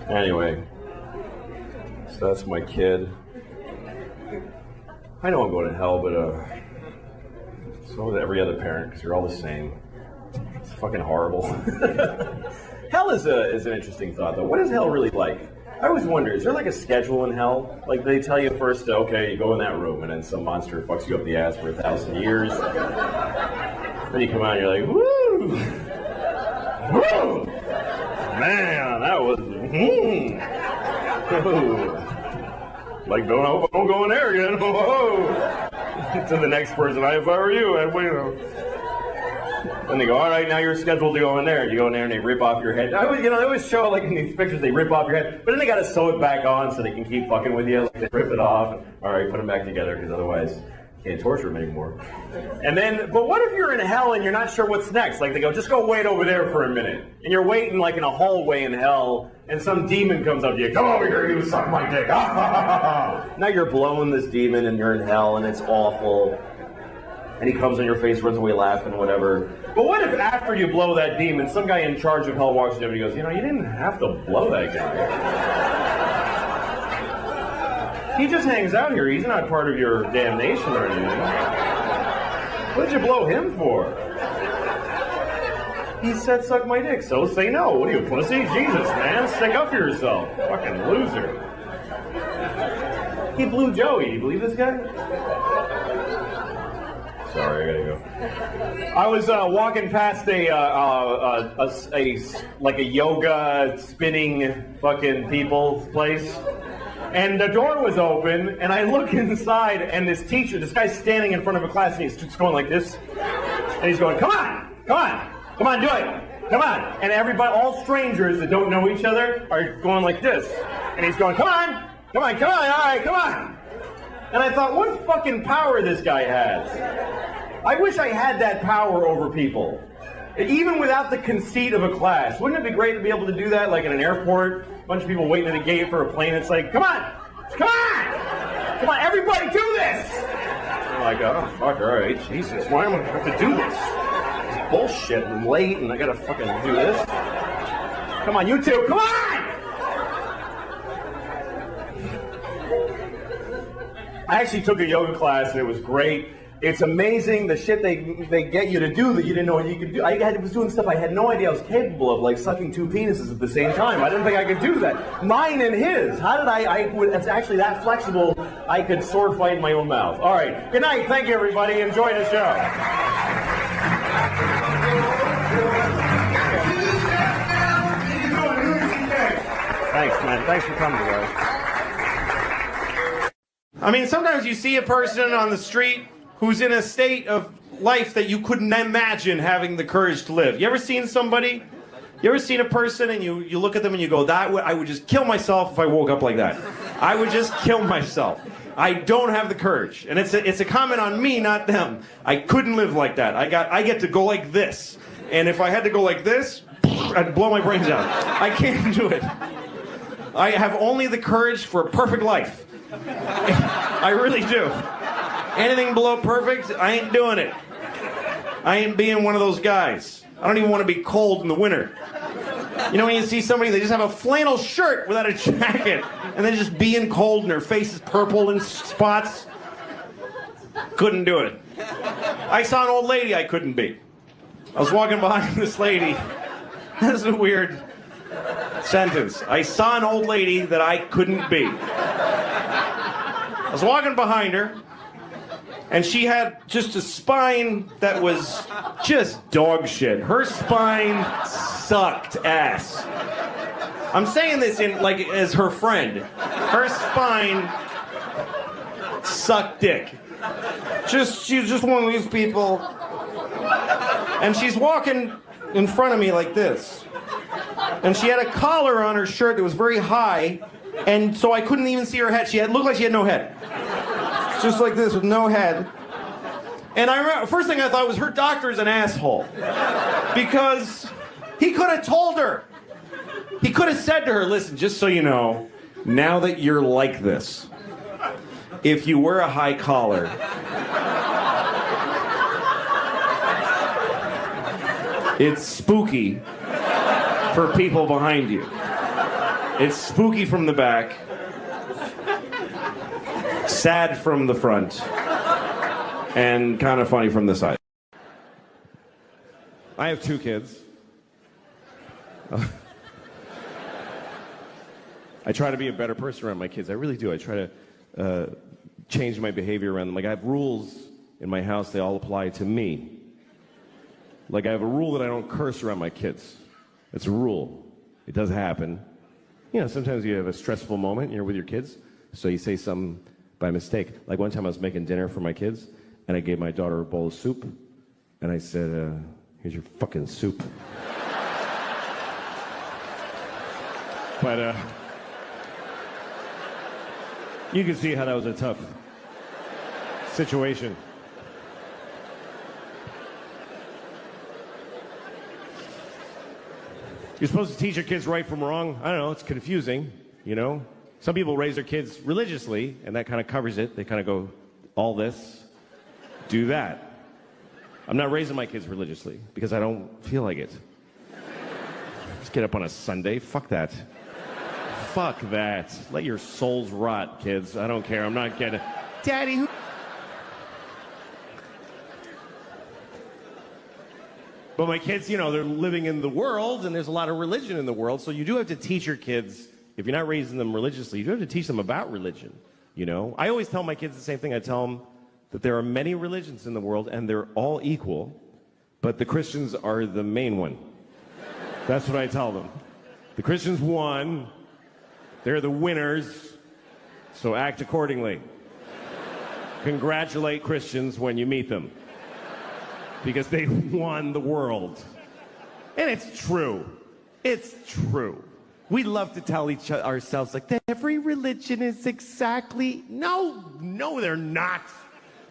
Anyway, so that's my kid. I know I'm going to hell, but so is every other parent, because you're all the same. It's fucking horrible. Hell is an interesting thought, though. What is hell really like? I always wonder, is there like a schedule in hell? Like they tell you first, okay, you go in that room, and then some monster fucks you up the ass for 1,000 years. Then you come out and you're like, woo! Woo! Man, that was, Like, I hope I don't go in there again. Whoa! To the next person, if I were you, I'd wait. And they go, all right, now you're scheduled to go in there. You go in there and they rip off your head. They always show, like, in these pictures, they rip off your head, but then they got to sew it back on so they can keep fucking with you. Like, they rip it off. And, all right, put them back together, because otherwise you can't torture them anymore. And then, but what if you're in hell and you're not sure what's next? Like, they go, just go wait over there for a minute. And you're waiting, like, in a hallway in hell, and some demon comes up to you. Come over here, you suck my dick. Now you're blowing this demon, and you're in hell, and it's awful. And he comes on your face, runs away laughing, whatever. But what if after you blow that demon, some guy in charge of hell walks you up and he goes, you know, you didn't have to blow that guy. He just hangs out here. He's not part of your damnation or anything. What did you blow him for? He said, suck my dick, so say no. What are you, pussy? Jesus, man, stick up for yourself. Fucking loser. He blew Joey. Do you believe this guy? Sorry, I gotta go. I was walking past a yoga spinning fucking people place, and the door was open, and I look inside, and this guy's standing in front of a class, and he's just going like this, and he's going, come on, do it, come on, and everybody, all strangers that don't know each other, are going like this, and he's going, come on, all right, come on. And I thought, what fucking power this guy has. I wish I had that power over people. Even without the conceit of a class. Wouldn't it be great to be able to do that, like in an airport? A bunch of people waiting at a gate for a plane. It's like, come on, everybody do this. I'm like, oh, fuck, all right, Jesus, why am I going to have to do this? It's bullshit. I'm late and I gotta fucking do this. Come on, you two, come on! I actually took a yoga class and it was great. It's amazing the shit they get you to do that you didn't know you could do. I was doing stuff I had no idea I was capable of, like sucking 2 penises at the same time. I didn't think I could do that. Mine and his. How did it's actually that flexible, I could sword fight in my own mouth. All right. Good night. Thank you, everybody. Enjoy the show. Thanks, man. Thanks for coming, guys. I mean, sometimes you see a person on the street who's in a state of life that you couldn't imagine having the courage to live. You ever seen somebody? You ever seen a person and you look at them and you go, I would just kill myself if I woke up like that. I would just kill myself. I don't have the courage. And it's a comment on me, not them. I couldn't live like that. I get to go like this. And if I had to go like this, I'd blow my brains out. I can't do it. I have only the courage for a perfect life. I really do. Anything below perfect, I ain't doing it. I ain't being one of those guys. I don't even want to be cold in the winter. You know when you see somebody, they just have a flannel shirt without a jacket, and they're just being cold and their face is purple in spots? Couldn't do it. I saw an old lady I couldn't be. I was walking behind this lady. That's a weird sentence. I saw an old lady that I couldn't be. I was walking behind her, and she had just a spine that was just dog shit. Her spine sucked ass. I'm saying this as her friend. Her spine sucked dick. She's just one of these people. And she's walking in front of me like this. And she had a collar on her shirt that was very high, and so I couldn't even see her head. Looked like she had no head. Just like this with no head. And I remember, first thing I thought was her doctor's an asshole. Because he could have told her. He could have said to her, listen, just so you know, now that you're like this, if you wear a high collar, it's spooky for people behind you. It's spooky from the back, sad from the front, and kind of funny from the side. I have 2 kids. I try to be a better person around my kids. I really do. I try to change my behavior around them. Like, I have rules in my house. They all apply to me. Like, I have a rule that I don't curse around my kids. It's a rule. It does happen. You know, sometimes you have a stressful moment and you're with your kids, so you say something by mistake. Like one time I was making dinner for my kids, and I gave my daughter a bowl of soup, and I said, here's your fucking soup. But, you can see how that was a tough situation. You're supposed to teach your kids right from wrong. I don't know, it's confusing, you know? Some people raise their kids religiously, and that kind of covers it. They kind of go, all this, do that. I'm not raising my kids religiously, because I don't feel like it. Just get up on a Sunday, fuck that. Fuck that. Let your souls rot, kids. I don't care, I'm not getting... Daddy, who... But my kids, you know, they're living in the world, and there's a lot of religion in the world, so you do have to teach your kids, if you're not raising them religiously, you do have to teach them about religion, you know? I always tell my kids the same thing. I tell them that there are many religions in the world, and they're all equal, but the Christians are the main one. That's what I tell them. The Christians won, they're the winners, so act accordingly. Congratulate Christians when you meet them, because they won the world. And it's true. It's true. We love to tell ourselves like that every religion is exactly... No, they're not.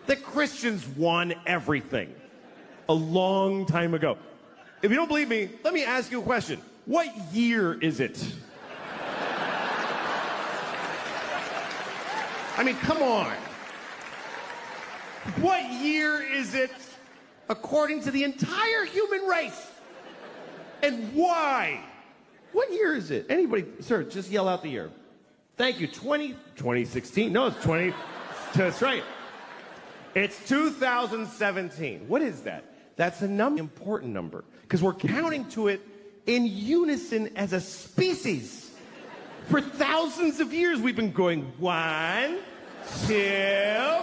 The Christians won everything a long time ago. If you don't believe me, let me ask you a question. What year is it? I mean, come on. What year is it according to the entire human race. And why? What year is it? Anybody, sir, just yell out the year. Thank you. 2016. No, it's 20. That's right. It's 2017. What is that? That's a number, important number, because we're counting to it in unison as a species. For thousands of years, we've been going 1, 2,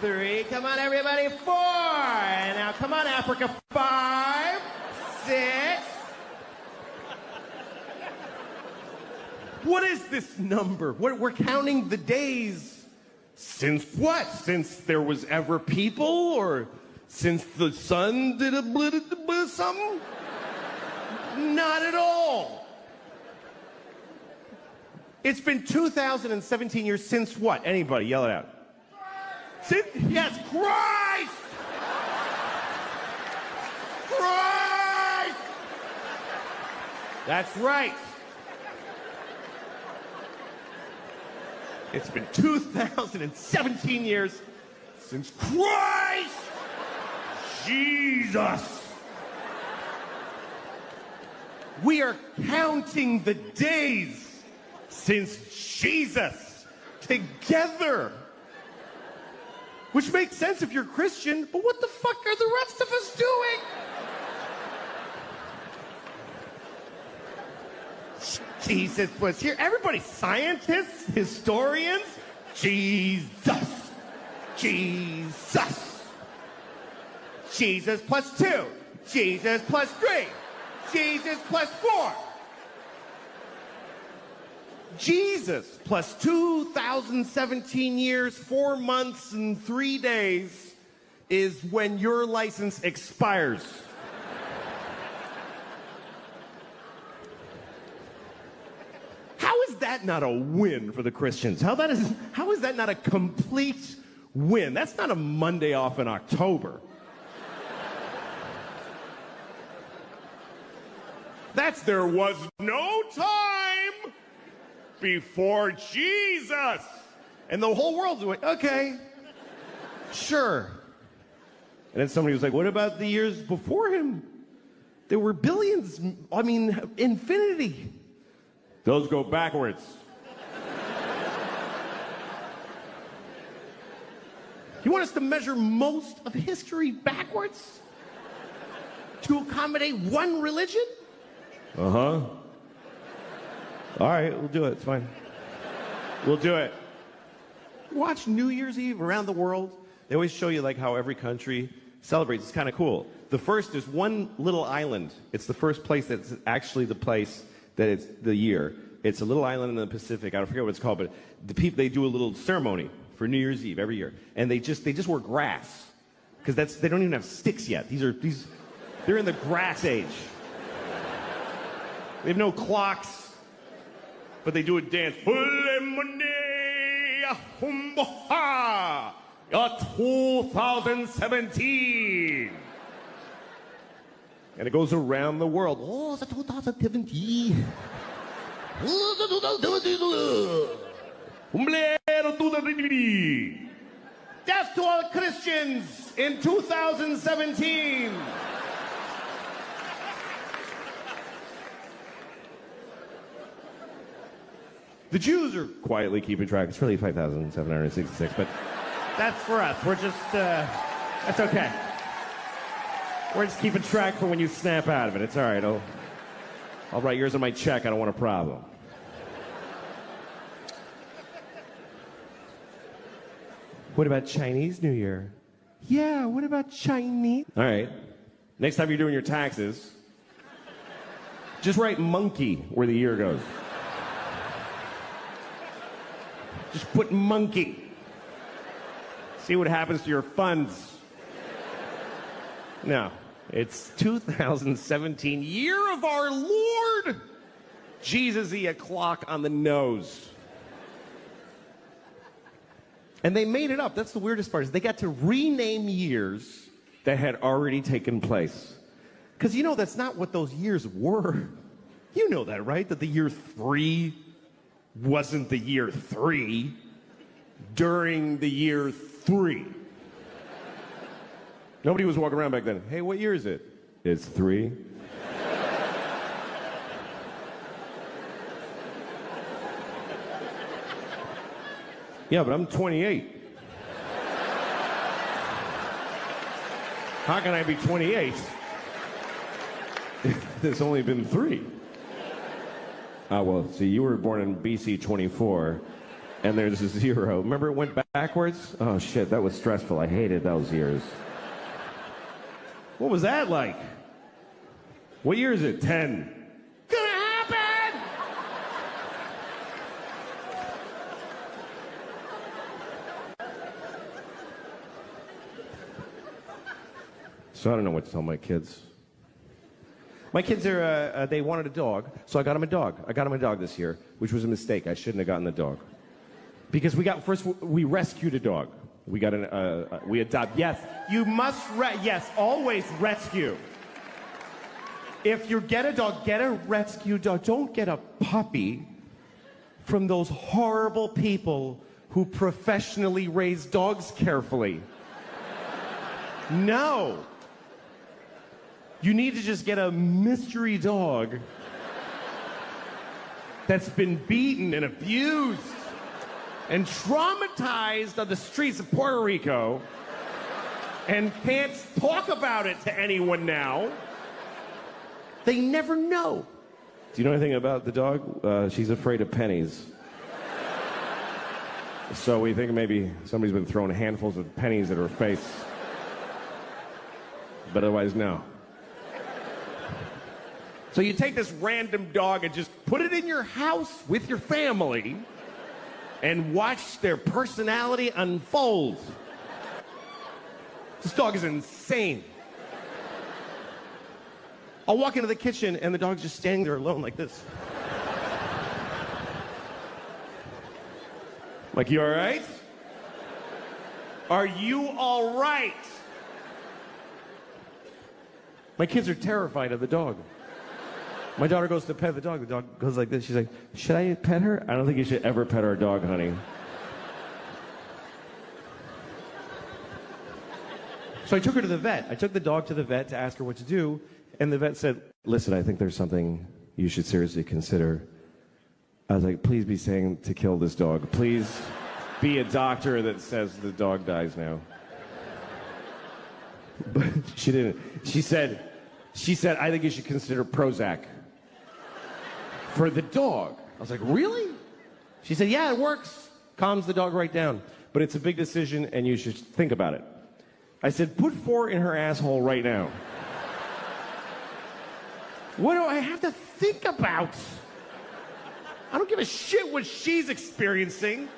3. Come on, everybody. 4. And now, come on, Africa. 5, 6. What is this number? We're counting the days since what? Since there was ever people, or since the sun did a blah something? Not at all. It's been 2017 years since what? Anybody, yell it out. Since, yes, Christ! Christ! That's right. It's been 2017 years since Christ Jesus. We are counting the days since Jesus together. Which makes sense if you're Christian, but what the fuck are the rest of us doing? Jesus was here. Everybody, scientists, historians, Jesus. Jesus. Jesus plus 2. Jesus plus 3. Jesus plus 4. Jesus plus 2017 years, 4 months, and 3 days is when your license expires. How is that not a win for the Christians? How is that not a complete win? That's not a Monday off in October. That's there was no time before Jesus. And the whole world's like, okay, sure. And then somebody was like, what about the years before him? There were billions, I mean, infinity. Those go backwards. You want us to measure most of history backwards? To accommodate one religion? Uh-huh. All right, we'll do it. It's fine. We'll do it. Watch New Year's Eve around the world. They always show you like how every country celebrates. It's kind of cool. The first is one little island. It's the first place that's actually the place that it's the year. It's a little island in the Pacific. I forget what it's called, but the people, they do a little ceremony for New Year's Eve every year, and they just wear grass because they don't even have sticks yet. They're in the grass age. They have no clocks, but they do a dance. 2017. And it goes around the world. Oh, it's 2017. Death to all Christians in 2017. The Jews are quietly keeping track. It's really 5,766, but that's for us. We're just, that's okay. We're just keeping track for when you snap out of it. It's all right. I'll write yours on my check. I don't want a problem. What about Chinese New Year? Yeah, what about Chinese? All right. Next time you're doing your taxes, just write monkey where the year goes. Just put monkey. See what happens to your funds. No, it's 2017, year of our Lord. Jesus-y, a clock on the nose. And they made it up. That's the weirdest part, is they got to rename years that had already taken place. Because you know that's not what those years were. You know that, right? That the year 3 wasn't the year 3 during the year 3. Nobody was walking around back then. Hey, what year is it? It's 3. Yeah, but I'm 28. How can I be 28? There's only been 3. Well, see, you were born in BC 24, and there's a 0. Remember it went backwards? Oh, shit, that was stressful. I hated those years. What was that like? What year is it? 10. Gonna happen! So I don't know what to tell my kids. My kids are, they wanted a dog, so I got them a dog. I got them a dog this year, which was a mistake. I shouldn't have gotten the dog. Because we rescued a dog. We got we adopt. Yes, you must, yes, always rescue. If you get a dog, get a rescue dog. Don't get a puppy from those horrible people who professionally raise dogs carefully. No. You need to just get a mystery dog that's been beaten and abused and traumatized on the streets of Puerto Rico and can't talk about it to anyone now. They never know. Do you know anything about the dog? She's afraid of pennies. So we think maybe somebody's been throwing handfuls of pennies at her face. But otherwise, no. So you take this random dog and just put it in your house with your family and watch their personality unfold. This dog is insane. I'll walk into the kitchen and the dog's just standing there alone like this. Like, you all right? Are you all right? My kids are terrified of the dog. My daughter goes to pet the dog. The dog goes like this. She's like, should I pet her? I don't think you should ever pet our dog, honey. So I took her to the vet. I took the dog to the vet to ask her what to do. And the vet said, listen, I think there's something you should seriously consider. I was like, please be saying to kill this dog. Please be a doctor that says the dog dies now. But she didn't. She said, I think you should consider Prozac for the dog. I was like, really? She said, yeah, it works. Calms the dog right down. But it's a big decision, and you should think about it. I said, put 4 in her asshole right now. What do I have to think about? I don't give a shit what she's experiencing.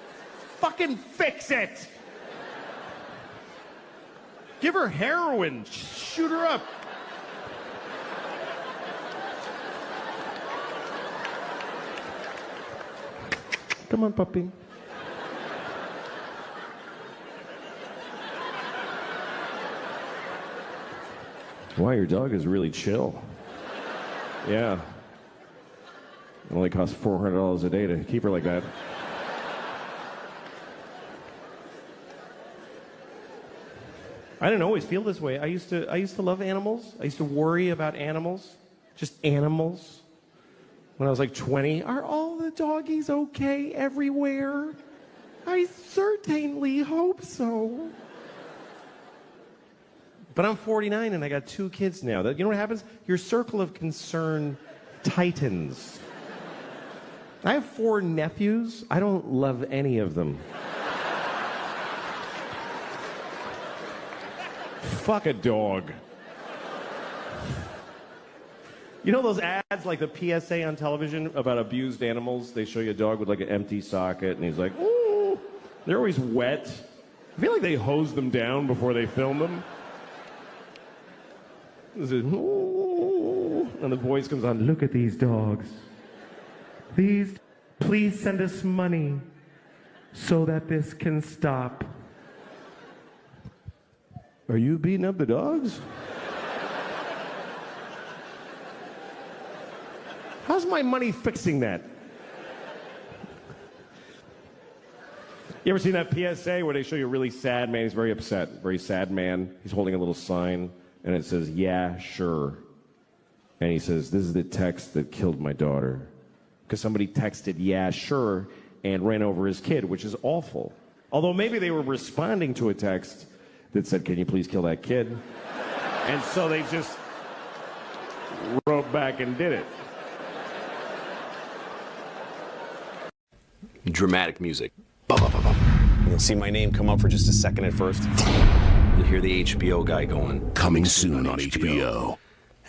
Fucking fix it. Give her heroin. Shoot her up. Come on, puppy. Wow, your dog is really chill. Yeah. It only costs $400 a day to keep her like that. I didn't always feel this way. I used to love animals. I used to worry about animals. Just animals. When I was like 20, are all the doggies okay everywhere? I certainly hope so. But I'm 49 and I got 2 kids now. You know what happens? Your circle of concern tightens. I have 4 nephews. I don't love any of them. Fuck a dog. You know those ads, like the PSA on television about abused animals? They show you a dog with like an empty socket, and he's like, ooh. They're always wet. I feel like they hose them down before they film them. Ooh. And the voice comes on, look at these dogs. Please send us money so that this can stop. Are you beating up the dogs? How's my money fixing that? You ever seen that PSA where they show you a really sad man? He's very upset, very sad man. He's holding a little sign, and it says, "Yeah, sure." And he says, "This is the text that killed my daughter." Because somebody texted, "Yeah, sure," and ran over his kid, which is awful. Although maybe they were responding to a text that said, "Can you please kill that kid?" And so they just wrote back and did it. Dramatic music. You'll see my name come up for just a second at first. You'll hear the HBO guy going, "Coming soon on HBO."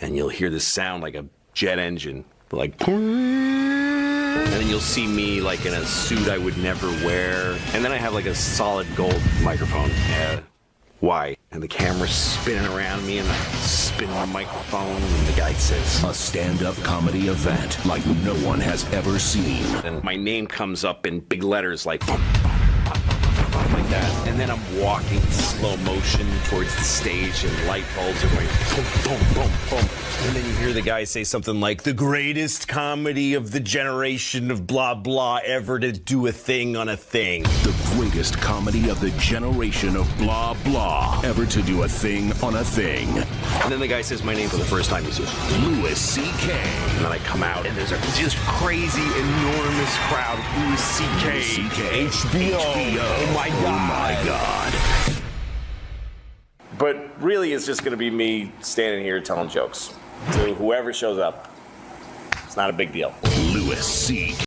And you'll hear this sound like a jet engine, like, and then you'll see me like in a suit I would never wear. And then I have like a solid gold microphone. Why? And the camera's spinning around me, and I spin the microphone, and the guy says, "A stand-up comedy event like no one has ever seen." And my name comes up in big letters like, boom, like that. And then I'm walking slow motion towards the stage, and light bulbs are going boom, boom, boom, boom. And then you hear the guy say something like, "The greatest comedy of the generation of blah, blah ever to do a thing on a thing." The greatest comedy of the generation of blah, blah ever to do a thing on a thing. And then the guy says my name for the first time. He says, "Louis C.K." And then I come out, and there's a just crazy, enormous crowd. Louis C.K. HBO. Oh, my God. Oh, my God. But really, it's just going to be me standing here telling jokes to whoever shows up. It's not a big deal. Louis C.K.